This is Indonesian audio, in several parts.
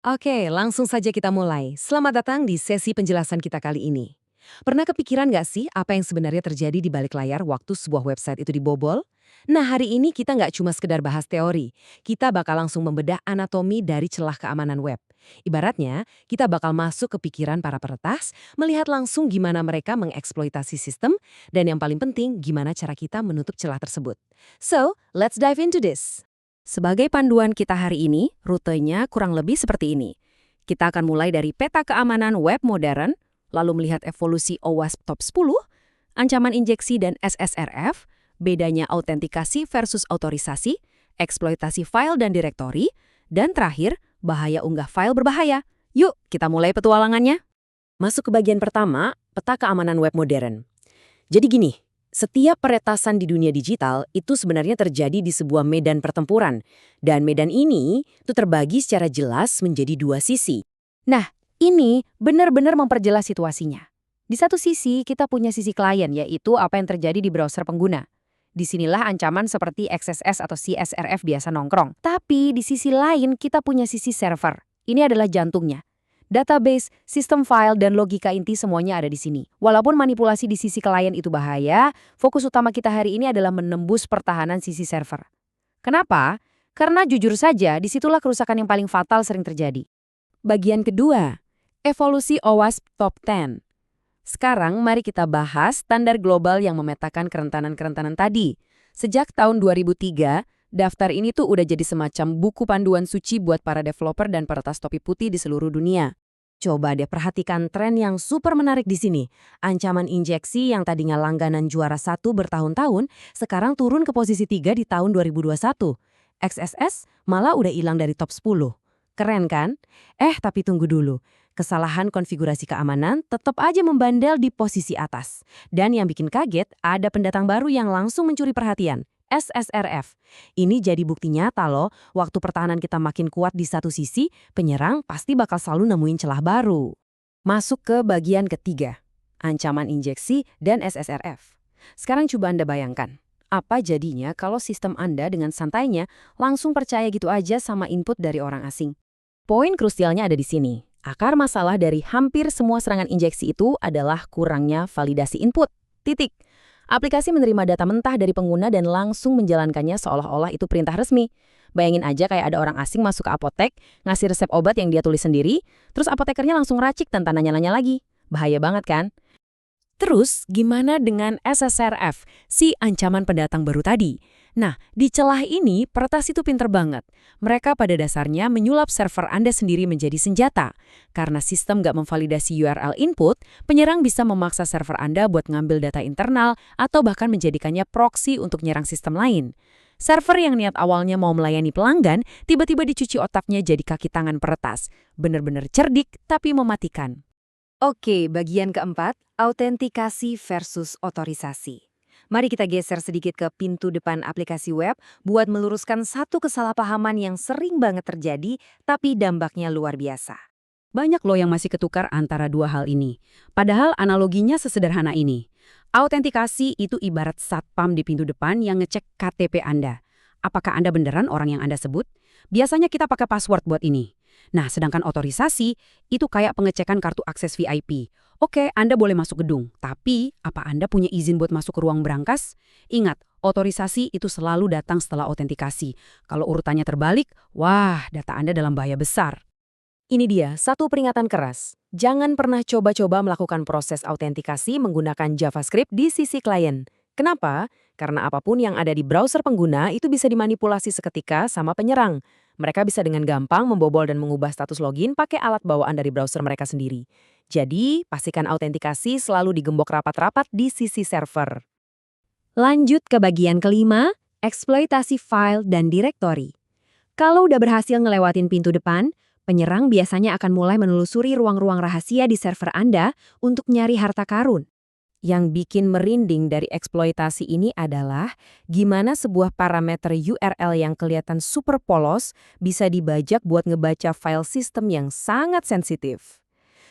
Oke, langsung saja kita mulai. Selamat datang di sesi penjelasan kita kali ini. Pernah kepikiran nggak sih apa yang sebenarnya terjadi di balik layar waktu sebuah website itu dibobol? Nah, hari ini kita nggak cuma sekedar bahas teori. Kita bakal langsung membedah anatomi dari celah keamanan web. Ibaratnya, kita bakal masuk ke pikiran para peretas, melihat langsung gimana mereka mengeksploitasi sistem, dan yang paling penting, gimana cara kita menutup celah tersebut. So, let's dive into this. Sebagai panduan kita hari ini, rutenya kurang lebih seperti ini. Kita akan mulai dari peta keamanan web modern, lalu melihat evolusi OWASP Top 10, ancaman injeksi dan SSRF, bedanya autentikasi versus otorisasi, eksploitasi file dan direktori, dan terakhir, bahaya unggah file berbahaya. Yuk, kita mulai petualangannya. Masuk ke bagian pertama, peta keamanan web modern. Jadi gini, setiap peretasan di dunia digital itu sebenarnya terjadi di sebuah medan pertempuran. Dan medan ini tuh terbagi secara jelas menjadi dua sisi. Nah, ini benar-benar memperjelas situasinya. Di satu sisi, kita punya sisi klien, yaitu apa yang terjadi di browser pengguna. Disinilah ancaman seperti XSS atau CSRF biasa nongkrong. Tapi di sisi lain, kita punya sisi server. Ini adalah jantungnya. Database, sistem file, dan logika inti semuanya ada di sini. Walaupun manipulasi di sisi klien itu bahaya, fokus utama kita hari ini adalah menembus pertahanan sisi server. Kenapa? Karena jujur saja, disitulah kerusakan yang paling fatal sering terjadi. Bagian kedua, evolusi OWASP Top 10. Sekarang mari kita bahas standar global yang memetakan kerentanan-kerentanan tadi. Sejak tahun 2003, daftar ini tuh udah jadi semacam buku panduan suci buat para developer dan peretas topi putih di seluruh dunia. Coba deh perhatikan tren yang super menarik di sini. Ancaman injeksi yang tadinya langganan juara 1 bertahun-tahun, sekarang turun ke posisi 3 di tahun 2021. XSS malah udah hilang dari top 10. Keren kan? Tapi tunggu dulu. Kesalahan konfigurasi keamanan tetap aja membandel di posisi atas. Dan yang bikin kaget, ada pendatang baru yang langsung mencuri perhatian. SSRF. Ini jadi bukti nyata loh, waktu pertahanan kita makin kuat di satu sisi, penyerang pasti bakal selalu nemuin celah baru. Masuk ke bagian ketiga, ancaman injeksi dan SSRF. Sekarang coba Anda bayangkan, apa jadinya kalau sistem Anda dengan santainya langsung percaya gitu aja sama input dari orang asing? Poin krusialnya ada di sini. Akar masalah dari hampir semua serangan injeksi itu adalah kurangnya validasi input. Titik. Aplikasi menerima data mentah dari pengguna dan langsung menjalankannya seolah-olah itu perintah resmi. Bayangin aja kayak ada orang asing masuk ke apotek, ngasih resep obat yang dia tulis sendiri, terus apotekernya langsung racik tanpa nanya-nanya lagi. Bahaya banget kan? Terus, gimana dengan SSRF, si ancaman pendatang baru tadi? Nah, di celah ini, peretas itu pinter banget. Mereka pada dasarnya menyulap server Anda sendiri menjadi senjata. Karena sistem nggak memvalidasi URL input, penyerang bisa memaksa server Anda buat ngambil data internal atau bahkan menjadikannya proxy untuk nyerang sistem lain. Server yang niat awalnya mau melayani pelanggan, tiba-tiba dicuci otaknya jadi kaki tangan peretas. Bener-bener cerdik, tapi mematikan. Oke, bagian keempat, autentikasi versus otorisasi. Mari kita geser sedikit ke pintu depan aplikasi web buat meluruskan satu kesalahpahaman yang sering banget terjadi, tapi dampaknya luar biasa. Banyak loh yang masih ketukar antara dua hal ini. Padahal analoginya sesederhana ini. Autentikasi itu ibarat satpam di pintu depan yang ngecek KTP Anda. Apakah Anda beneran orang yang Anda sebut? Biasanya kita pakai password buat ini. Nah, sedangkan otorisasi itu kayak pengecekan kartu akses VIP. Oke, Anda boleh masuk gedung, tapi apa Anda punya izin buat masuk ke ruang berangkas? Ingat, otorisasi itu selalu datang setelah autentikasi. Kalau urutannya terbalik, wah, data Anda dalam bahaya besar. Ini dia, satu peringatan keras. Jangan pernah coba-coba melakukan proses autentikasi menggunakan JavaScript di sisi klien. Kenapa? Karena apapun yang ada di browser pengguna itu bisa dimanipulasi seketika sama penyerang. Mereka bisa dengan gampang membobol dan mengubah status login pakai alat bawaan dari browser mereka sendiri. Jadi, pastikan autentikasi selalu digembok rapat-rapat di sisi server. Lanjut ke bagian kelima, eksploitasi file dan direktori. Kalau udah berhasil ngelewatin pintu depan, penyerang biasanya akan mulai menelusuri ruang-ruang rahasia di server Anda untuk nyari harta karun. Yang bikin merinding dari eksploitasi ini adalah gimana sebuah parameter URL yang kelihatan super polos bisa dibajak buat ngebaca file sistem yang sangat sensitif.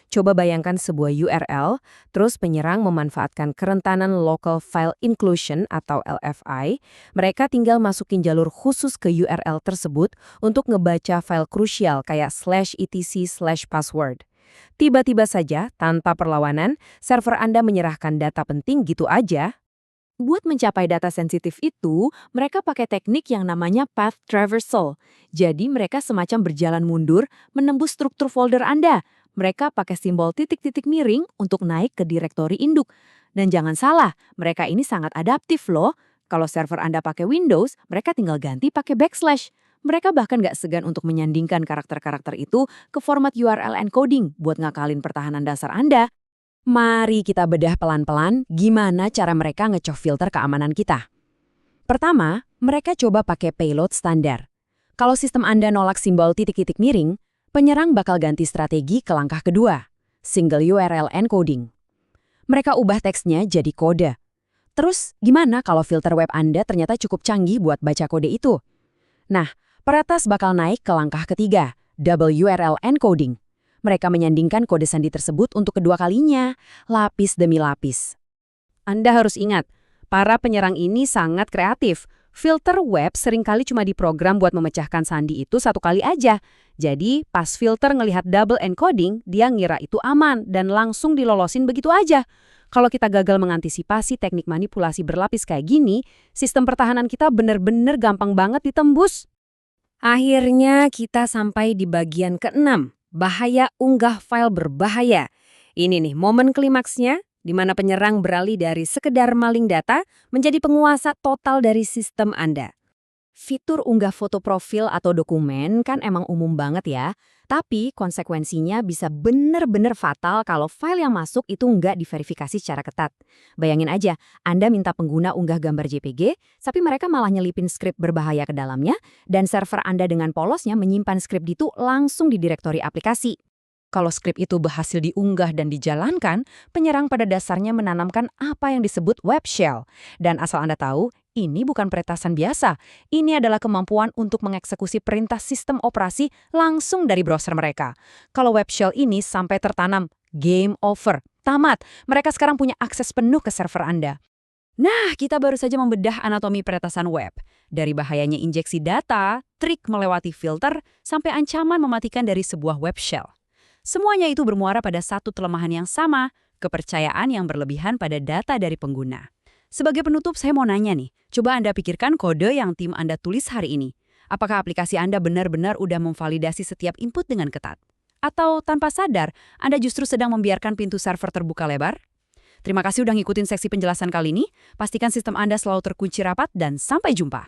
Coba bayangkan sebuah URL, terus penyerang memanfaatkan kerentanan Local File Inclusion atau LFI. Mereka tinggal masukin jalur khusus ke URL tersebut untuk ngebaca file krusial kayak /etc/password. Tiba-tiba saja, tanpa perlawanan, server Anda menyerahkan data penting gitu aja. Buat mencapai data sensitif itu, mereka pakai teknik yang namanya path traversal. Jadi mereka semacam berjalan mundur, menembus struktur folder Anda. Mereka pakai simbol titik-titik miring untuk naik ke direktori induk. Dan jangan salah, mereka ini sangat adaptif loh. Kalau server Anda pakai Windows, mereka tinggal ganti pakai backslash. Mereka bahkan nggak segan untuk menyandingkan karakter-karakter itu ke format URL encoding buat ngakalin pertahanan dasar Anda. Mari kita bedah pelan-pelan gimana cara mereka ngecoh filter keamanan kita. Pertama, mereka coba pakai payload standar. Kalau sistem Anda nolak simbol titik-titik miring, penyerang bakal ganti strategi ke langkah kedua, single URL encoding. Mereka ubah teksnya jadi kode. Terus, gimana kalau filter web Anda ternyata cukup canggih buat baca kode itu? Nah, peretas bakal naik ke langkah ketiga, double URL encoding. Mereka menyandingkan kode sandi tersebut untuk kedua kalinya, lapis demi lapis. Anda harus ingat, para penyerang ini sangat kreatif. Filter web seringkali cuma diprogram buat memecahkan sandi itu satu kali aja. Jadi, pas filter ngelihat double encoding, dia ngira itu aman dan langsung dilolosin begitu aja. Kalau kita gagal mengantisipasi teknik manipulasi berlapis kayak gini, sistem pertahanan kita bener-bener gampang banget ditembus. Akhirnya kita sampai di bagian ke-6. Bahaya unggah file berbahaya. Ini nih momen klimaksnya, di mana penyerang beralih dari sekedar maling data menjadi penguasa total dari sistem Anda. Fitur unggah foto profil atau dokumen kan emang umum banget ya, tapi konsekuensinya bisa bener-bener fatal kalau file yang masuk itu nggak diverifikasi secara ketat. Bayangin aja, Anda minta pengguna unggah gambar JPG, tapi mereka malah nyelipin skrip berbahaya ke dalamnya, dan server Anda dengan polosnya menyimpan skrip itu langsung di direktori aplikasi. Kalau skrip itu berhasil diunggah dan dijalankan, penyerang pada dasarnya menanamkan apa yang disebut web shell. Dan asal Anda tahu, ini bukan peretasan biasa. Ini adalah kemampuan untuk mengeksekusi perintah sistem operasi langsung dari browser mereka. Kalau web shell ini sampai tertanam, game over, tamat. Mereka sekarang punya akses penuh ke server Anda. Nah, kita baru saja membedah anatomi peretasan web. Dari bahayanya injeksi data, trik melewati filter, sampai ancaman mematikan dari sebuah web shell. Semuanya itu bermuara pada satu kelemahan yang sama, kepercayaan yang berlebihan pada data dari pengguna. Sebagai penutup, saya mau nanya nih, coba Anda pikirkan kode yang tim Anda tulis hari ini. Apakah aplikasi Anda benar-benar udah memvalidasi setiap input dengan ketat? Atau tanpa sadar, Anda justru sedang membiarkan pintu server terbuka lebar? Terima kasih udah ngikutin seksi penjelasan kali ini. Pastikan sistem Anda selalu terkunci rapat dan sampai jumpa.